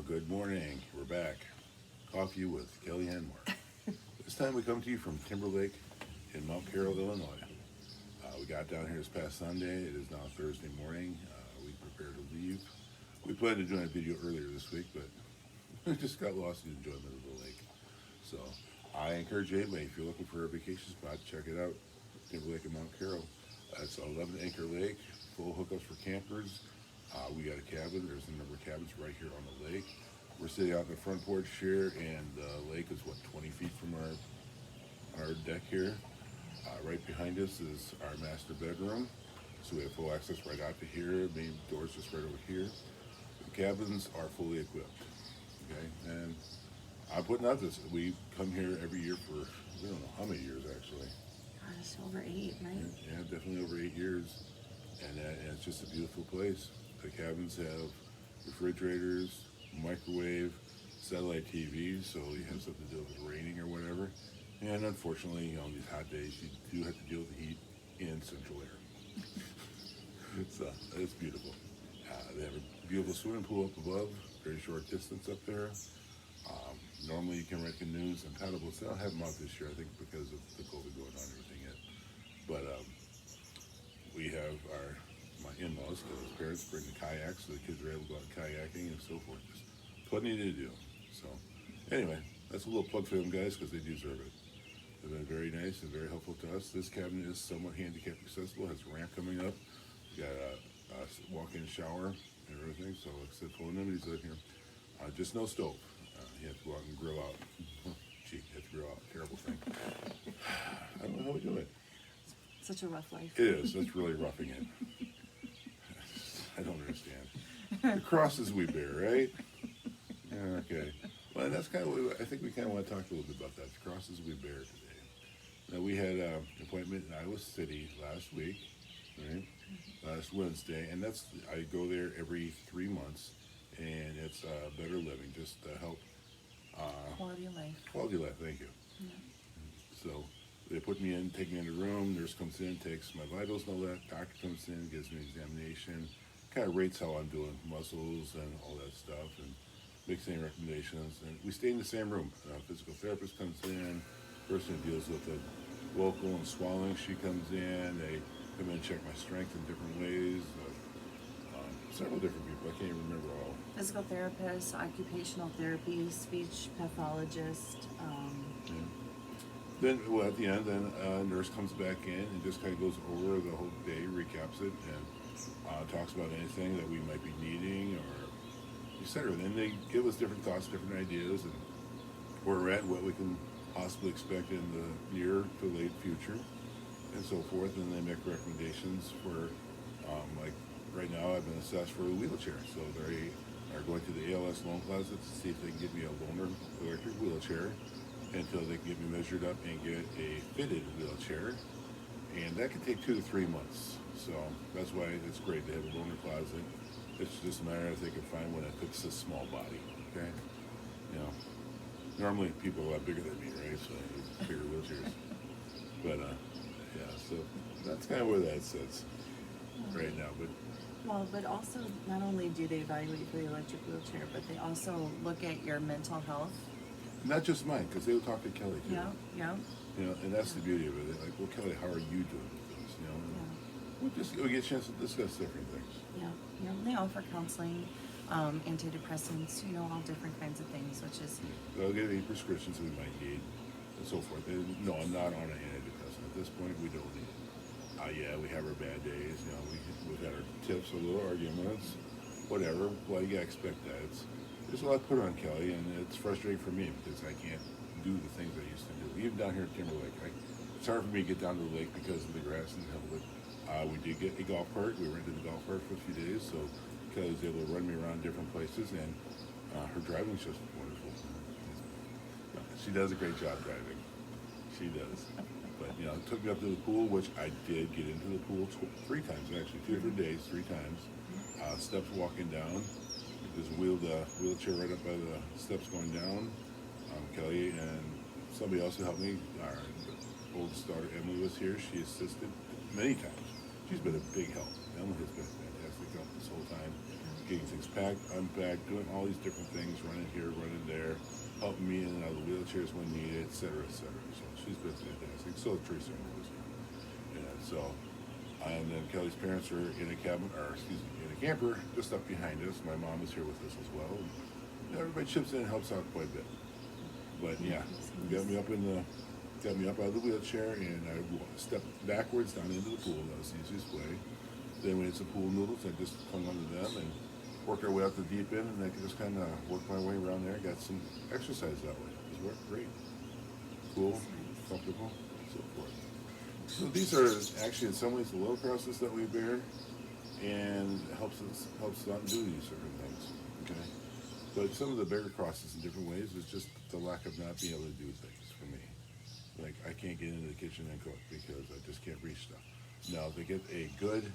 Good morning. We're back. Coffee with Kelly and Mark. This time we come to you from Timberlake in Mount Carroll, Illinois. We got down here this past Sunday. It is now Thursday morning. We prepared to leave. We planned to do a video earlier this week, but we just got lost in the enjoyment of the lake. So I encourage anybody, if you're looking for a vacation spot, check it out. Timberlake in Mount Carroll. It's an 11-acre lake, full hookups for campers. We got a cabin. There's a number of cabins right here on the lake. We're sitting out in the front porch here, and the lake is, 20 feet from our deck here. Right behind us is our master bedroom. So we have full access right out to here. Main door's just right over here. The cabins are fully equipped. Okay, and I'm putting out this. We come here every year for, we don't know how many years actually. Gosh, over 8, right? Yeah, definitely over 8 years. And it's just a beautiful place. The cabins have refrigerators, microwave, satellite TV, so you have something to do with raining or whatever. And unfortunately, on these hot days, you do have to deal with the heat in central air. So it's beautiful. They have a beautiful swimming pool up above, very short distance up there. Normally you can rent canoes and paddleboats. They don't have them out this year, I think, because of the COVID going on and everything yet. But we have my in-laws, because his parents bring the kayaks, so the kids are able to go out kayaking and so forth. Just plenty to do. So anyway, that's a little plug for them guys, because they deserve it. They've been very nice and very helpful to us. This cabin is somewhat handicap accessible, has a ramp coming up. We got a walk-in shower and everything, so like I said, full amenities out here. Just no stove. You have to go out and grill out. Gee, you have to grill out. Terrible thing. I don't know how we do it. Such a rough life. It is. That's really roughing it. I don't understand. The crosses we bear, right? Yeah, okay. Well, that's kind of what I think we kind of want to talk a little bit about that. The crosses we bear today. Now, we had an appointment in Iowa City last week, right? Last Wednesday, and I go there every 3 months, and it's better living, just to help. Quality of life. Quality of life, thank you. Yeah. So they put me in, take me in the room, nurse comes in, takes my vitals and all that, doctor comes in, gives me an examination, kind of rates how I'm doing, muscles and all that stuff, and makes any recommendations. And we stay in the same room. Physical therapist comes in, person who deals with the vocal and swallowing, she comes in, they come in and check my strength in different ways. Several different people, I can't even remember all. Physical therapist, occupational therapy, speech pathologist. Yeah. Then, at the end, a nurse comes back in and just kind of goes over the whole day, recaps it, and talks about anything that we might be needing, or etc. And then they give us different thoughts, different ideas, and where we're at, what we can possibly expect in the near to late future, and so forth. And they make recommendations for, like right now, I've been assessed for a wheelchair, so they are going to the ALS loan closet to see if they can get me a loaner electric wheelchair until they can get me measured up and get a fitted wheelchair, and that can take 2 to 3 months. So that's why it's great to have a loaner closet. It's just a matter of if they can find one that fits this small body. Okay, you know, normally people are a lot bigger than me, right? So I need bigger wheelchairs. But yeah, so that's kind of where that sits right now. But also, not only do they evaluate for the electric wheelchair, but they also look at your mental health. Not just mine, because they will talk to Kelly too. Yeah. You know, and that's the beauty of it. They're like, well, Kelly, how are you doing with this? You know, we get a chance to discuss different things. Yeah. They offer counseling, antidepressants, all different kinds of things, which is. They'll get any prescriptions we might need, and so forth. No, I'm not on an antidepressant at this point. We don't need it. Yeah, we have our bad days. We've had our tips, a little arguments, whatever. Well, you gotta expect that. There's a lot put on Kelly, and it's frustrating for me because I can't do the things I used to do. Even down here at Timberlake, it's hard for me to get down to the lake because of the grass and the hill. But we did get a golf cart. We rented the golf cart for a few days, so Kelly was able to run me around different places, and her driving's just wonderful. She does a great job driving. She does. But, it took me up to the pool, which I did get into the pool 3 times, actually, 2 different days, 3 times. Steps walking down. Just wheeled the wheelchair right up by the steps going down. Kelly and somebody else who helped me, our oldest daughter Emily was here. She assisted many times. She's been a big help. Emily has been a fantastic help this whole time. getting things packed, unpacked, doing all these different things, running here, running there, helping me in and out of the wheelchairs when needed, etc., etc. So she's been fantastic. So Teresa and Rosie. And so, and then Kelly's parents are in a cabin, or excuse me, in a camper just up behind us. My mom is here with us as well. And everybody chips in and helps out quite a bit. But yeah, got me up out of the wheelchair, and I stepped backwards down into the pool. That was the easiest way. Then we had some pool noodles. I just hung onto them and worked our way out the deep end, and I could just kind of work my way around there. Got some exercise that way. It worked great. Cool, comfortable, and so forth. So these are actually in some ways the low crosses that we bear, and helps us not do these certain things. Okay, but some of the bigger crosses in different ways is just the lack of not being able to do things for me. Like I can't get into the kitchen and cook because I just can't reach stuff. Now if they get a good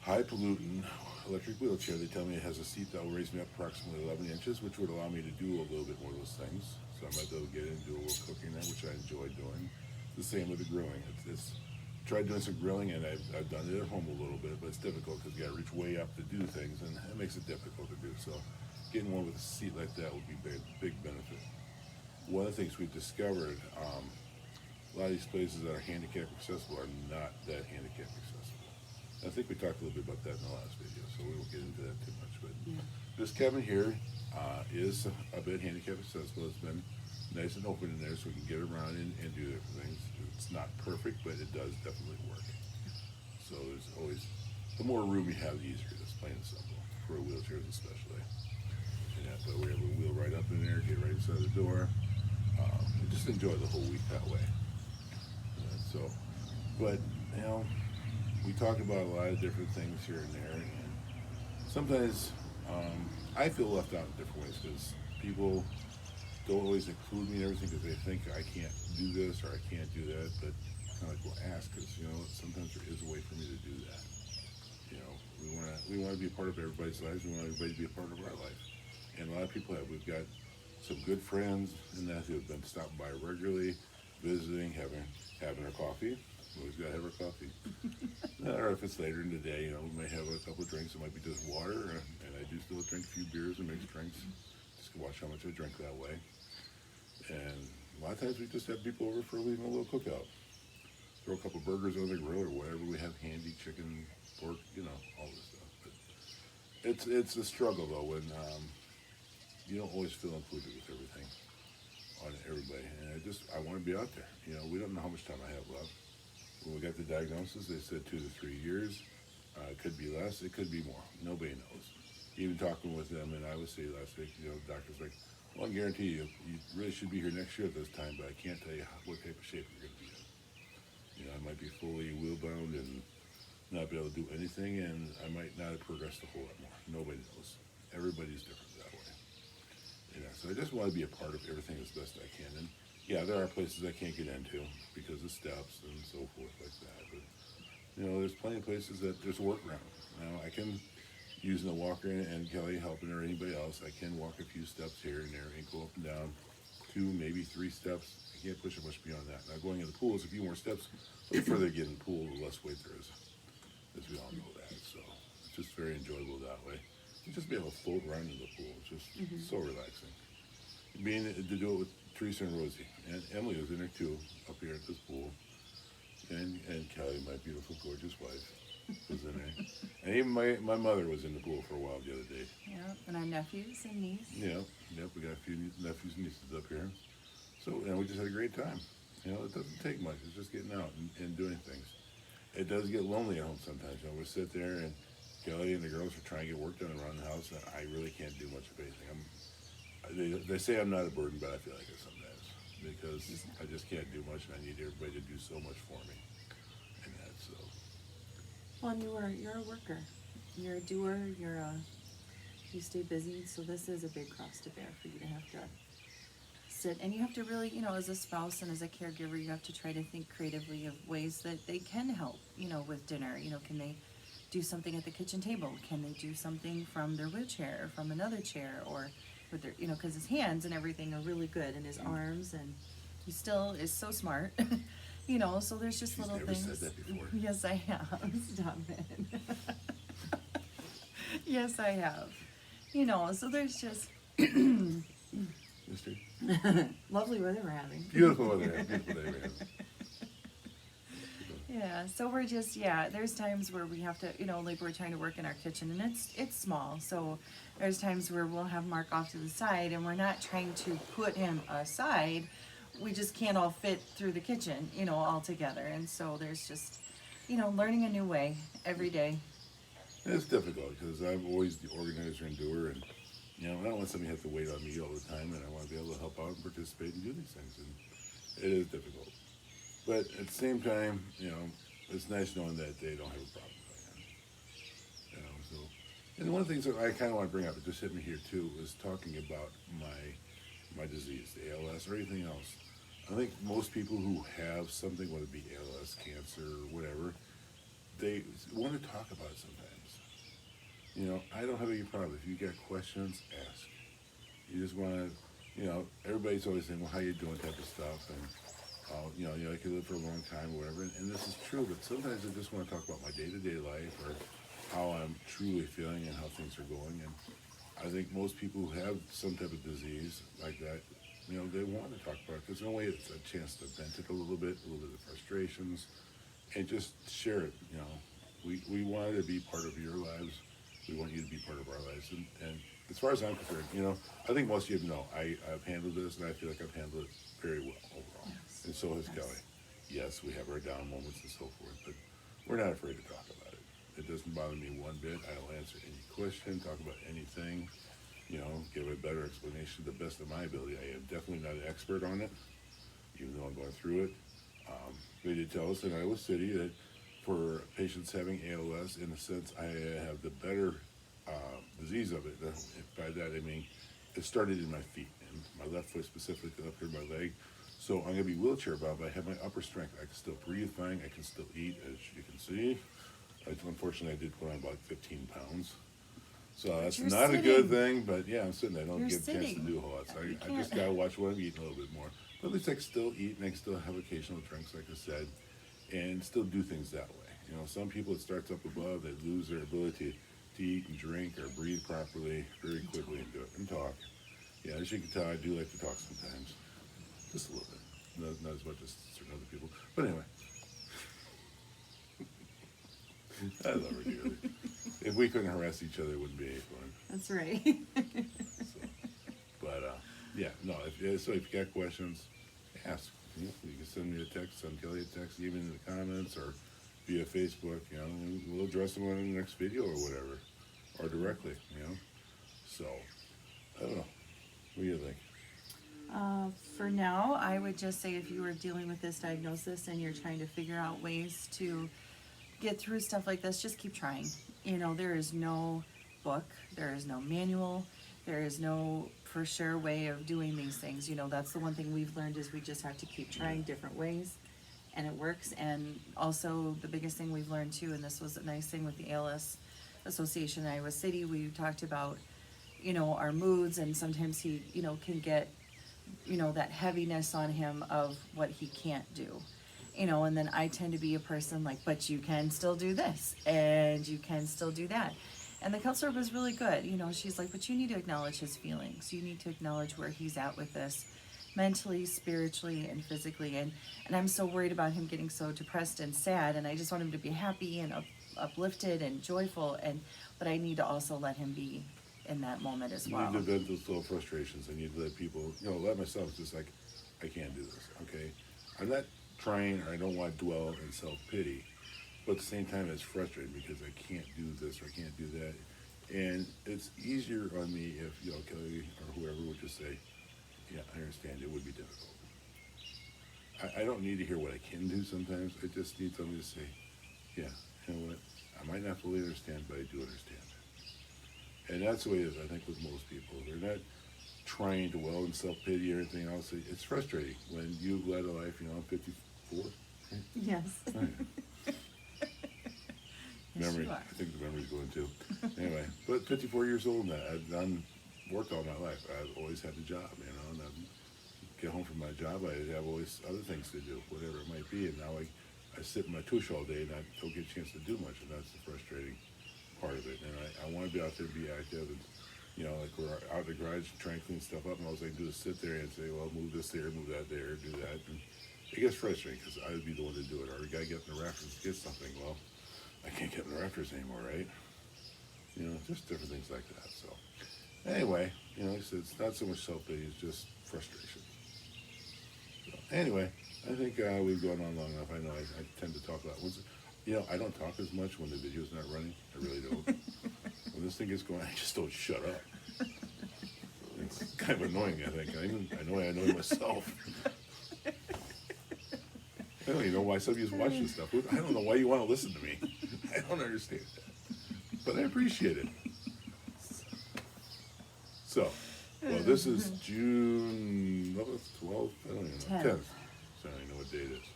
high pollutant electric wheelchair, they tell me it has a seat that will raise me up approximately 11 inches, which would allow me to do a little bit more of those things. So I might be able to get in and do a little cooking there, which I enjoy doing. The same with the grilling. It's tried doing some grilling, and I've done it at home a little bit, but it's difficult because you got to reach way up to do things, and it makes it difficult to do. So getting one with a seat like that would be a big benefit. One of the things we've discovered, a lot of these places that are handicap accessible are not that handicap accessible. I think we talked a little bit about that in the last video, so we won't get into that too much. But this cabin here is a bit handicap accessible. It's been nice and open in there so we can get around and do different things. It's not perfect, but it does definitely work. So there's always, the more room you have, the easier it is, plain and simple, for wheelchairs especially. And but we're able to wheel right up in there, get right inside the door, and just enjoy the whole week that way. So, but, you know, we talk about a lot of different things here and there, and sometimes I feel left out in different ways because people don't always include me in everything because they think I can't do this or I can't do that, but kind of like, well, ask, because, you know, sometimes there is a way for me to do that. You know, we want to be a part of everybody's lives. We want everybody to be a part of our life. And a lot of people have. We've got some good friends in that who have been stopping by regularly, visiting, having our coffee. We always got to have our coffee. Or if it's later in the day, you know, we may have a couple of drinks. It might be just water, and I do still drink a few beers and mixed drinks. Just to watch how much I drink that way. And a lot of times we just have people over for leaving a little cookout. Throw a couple burgers on the grill or whatever we have handy, chicken, pork, you know, all this stuff. But it's a struggle though when you don't always feel included with everything on everybody. And I want to be out there. You know, we don't know how much time I have left. When we got the diagnosis, they said 2 to 3 years. It could be less, it could be more. Nobody knows. Even talking with them, and I was saying last week, you know, the doctor's like, well, I guarantee you, you really should be here next year at this time, but I can't tell you what type of shape you're going to be in. You know, I might be fully wheel-bound and not be able to do anything, and I might not have progressed a whole lot more. Nobody knows. Everybody's different that way. You know, so I just want to be a part of everything as best I can. And yeah, there are places I can't get into because of steps and so forth like that. But, you know, there's plenty of places that there's a workaround. Now, I can, using the walker and Kelly helping or anybody else, I can walk a few steps here and there and go up and down 2, maybe 3 steps. I can't push it much beyond that. Now going in the pool is a few more steps. The further you get in the pool, the less weight there is, as we all know that. So it's just very enjoyable that way. And just be able to float around in the pool, it's just so relaxing. Being to do it with Teresa and Rosie, and Emily was in there too, up here at this pool, and Kelly, my beautiful, gorgeous wife, was in there. And even my mother was in the pool for a while the other day. Yeah, and our nephews and niece. Yeah, yep, we got a few nephews and nieces up here. So, and we just had a great time. You know, it doesn't take much. It's just getting out and doing things. It does get lonely at home sometimes. You know, we sit there and Kelly and the girls are trying to get work done around the house, and I really can't do much of anything. They say I'm not a burden, but I feel like it sometimes because I just can't do much, and I need everybody to do so much for me. And that's so. Well, and you're a worker. You're a doer. You stay busy. So this is a big cross to bear for you to have to sit, and you have to really, you know, as a spouse and as a caregiver, you have to try to think creatively of ways that they can help, you know, with dinner. You know, can they do something at the kitchen table? Can they do something from their wheelchair or from another chair, or with their, you know, because his hands and everything are really good, and his arms, and he still is so smart. You know, so there's just little things. Said that before. Yes, I have. Stop it. Yes, I have. So there's just Mister? lovely weather we're having. Beautiful weather. Beautiful day we have. Yeah, so we're just, there's times where we have to, like we're trying to work in our kitchen and it's small. So there's times where we'll have Mark off to the side and we're not trying to put him aside. We just can't all fit through the kitchen, all together. And so there's just, learning a new way every day. And it's difficult because I'm always the organizer and doer, and I don't want somebody to have to wait on me all the time, and I want to be able to help out and participate and do these things. And it is difficult. But at the same time, it's nice knowing that they don't have a problem with that. So, and one of the things that I kind of want to bring up, it just hit me here too, was talking about my disease, the ALS or anything else. I think most people who have something, whether it be ALS, cancer, or whatever, they want to talk about it sometimes. I don't have any problem. If you got questions, ask. You just want to, everybody's always saying, well, how you doing type of stuff, and I could live for a long time or whatever, and this is true, but sometimes I just want to talk about my day-to-day life or how I'm truly feeling and how things are going. And I think most people who have some type of disease like that, they want to talk about it because in a way it's a chance to vent it a little bit of frustrations, and just share it. We want it to be part of your lives. We want you to be part of our lives. And as far as I'm concerned, I think most of you know I've handled this, and I feel like I've handled it very well overall. Yes. And so has Kelly. Yes, we have our down moments and so forth, but we're not afraid to talk about it. It doesn't bother me one bit. I'll answer any question, talk about anything, give a better explanation to the best of my ability. I am definitely not an expert on it, even though I'm going through it. They did tell us in Iowa City that for patients having ALS, in a sense, I have the better disease of it. By that I mean, it started in my feet, and my left foot specifically up here, my leg. So I'm going to be wheelchair bound, but I have my upper strength. I can still breathe fine. I can still eat, as you can see. Unfortunately, I did put on about 15 pounds. So that's not a good thing, but yeah, I'm sitting there. I don't get a chance to do a whole lot. So I just got to watch what I'm eating a little bit more. But at least I can still eat, and I can still have occasional drinks, like I said, and still do things that way. Some people, it starts up above, they lose their ability to eat and drink or breathe properly very quickly and do it and talk. Yeah, as you can tell, I do like to talk sometimes. Just a little bit. Not as much as certain other people. But anyway. I love her dearly. If we couldn't harass each other, it wouldn't be any fun. That's right. So if you got questions, ask. You can send me a text, send Kelly a text, even in the comments or via Facebook, and we'll address them on the next video or whatever, or directly, So, I don't know. What do you think? For now, I would just say if you were dealing with this diagnosis and you're trying to figure out ways to get through stuff like this, just keep trying. There is no book, there is no manual, there is no for sure way of doing these things. That's the one thing we've learned is we just have to keep trying different ways, and it works. And also the biggest thing we've learned too, and this was a nice thing with the ALS Association in Iowa City, we talked about, our moods, and sometimes he, can get, that heaviness on him of what he can't do. And then I tend to be a person like, but you can still do this, and you can still do that. And the counselor was really good. She's like, but you need to acknowledge his feelings. You need to acknowledge where he's at with this mentally, spiritually, and physically. And I'm so worried about him getting so depressed and sad, and I just want him to be happy and uplifted and joyful. But I need to also let him be in that moment as well. You need to vent those little frustrations. I need to let people, let myself just like, I can't do this, okay? I'm not trying, or I don't want to dwell in self-pity, but at the same time it's frustrating because I can't do this or I can't do that. And it's easier on me if, Kelly or whoever would just say, yeah, I understand, it would be difficult. I don't need to hear what I can do sometimes. I just need somebody to say, yeah, you know what, I might not fully understand, but I do understand. And that's the way it is, I think, with most people. They're not trying to dwell in self-pity or anything else. It's frustrating when you've led a life, I'm 54. Yes. Oh, yeah. Memory, you are. I think the memory's going too. Anyway, but 54 years old now. I've done work all my life. I've always had a job, and I get home from my job, I have always other things to do, whatever it might be. And now I sit in my tush all day, and I don't get a chance to do much, and that's the frustrating part of it, and I want to be out there and be active, and you know, like we're out in the garage trying to clean stuff up, and all I do is sit there and say, well, move this there, move that there, do that, and it gets frustrating because I would be the one to do it, or the guy get in the rafters to get something. Well, I can't get in the rafters anymore, right? You know, just different things like that. So anyway, you know, it's not so much self-pity, it's just frustration. So anyway, I think we've gone on long enough. I know I tend to talk a lot. You know, I don't talk as much when the video's not running. I really don't. When this thing gets going, I just don't shut up. It's kind of annoying, I think. I know I annoy myself. I don't even know why some of you watch this stuff. I don't know why you want to listen to me. I don't understand that. But I appreciate it. So, well, this is June 12th? I don't even know. 10th. So I don't even know what day it is.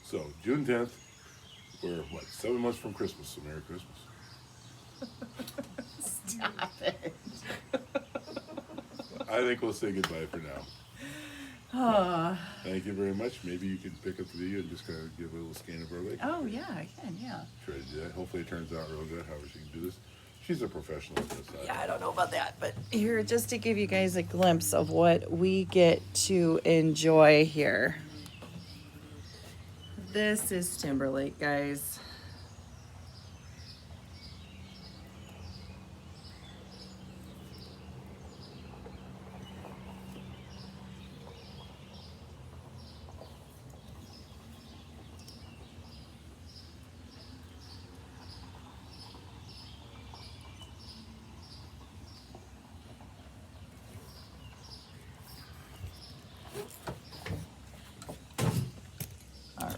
So, June 10th, we're, 7 months from Christmas, so Merry Christmas. Stop it. I think we'll say goodbye for now. Oh. Thank you very much. Maybe you can pick up the video and just kind of give a little scan of our lake. Oh, yeah, I can, yeah. Try to do that. Hopefully it turns out real good, however she can do this. She's a professional at this. Yeah, I don't know about that, but here, just to give you guys a glimpse of what we get to enjoy here. This is Timberlake, guys.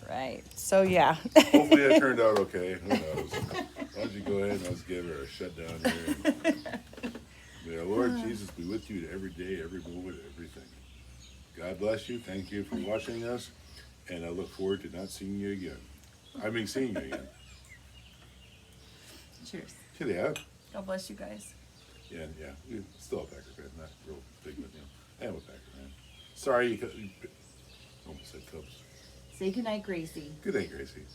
Right. So yeah. Hopefully that turned out okay. Who knows? Why don't you go ahead and let's give her a shutdown here. May our Lord Jesus be with you every day, every moment, everything. God bless you. Thank you for watching us. And I look forward to not seeing you again. I mean, seeing you again. Cheers. Yeah. God bless you guys. Yeah. We're still a Packer fan. Not real big, but I am a Packer fan. Sorry, you almost said Cubs. Say goodnight, Gracie. Good day, Gracie.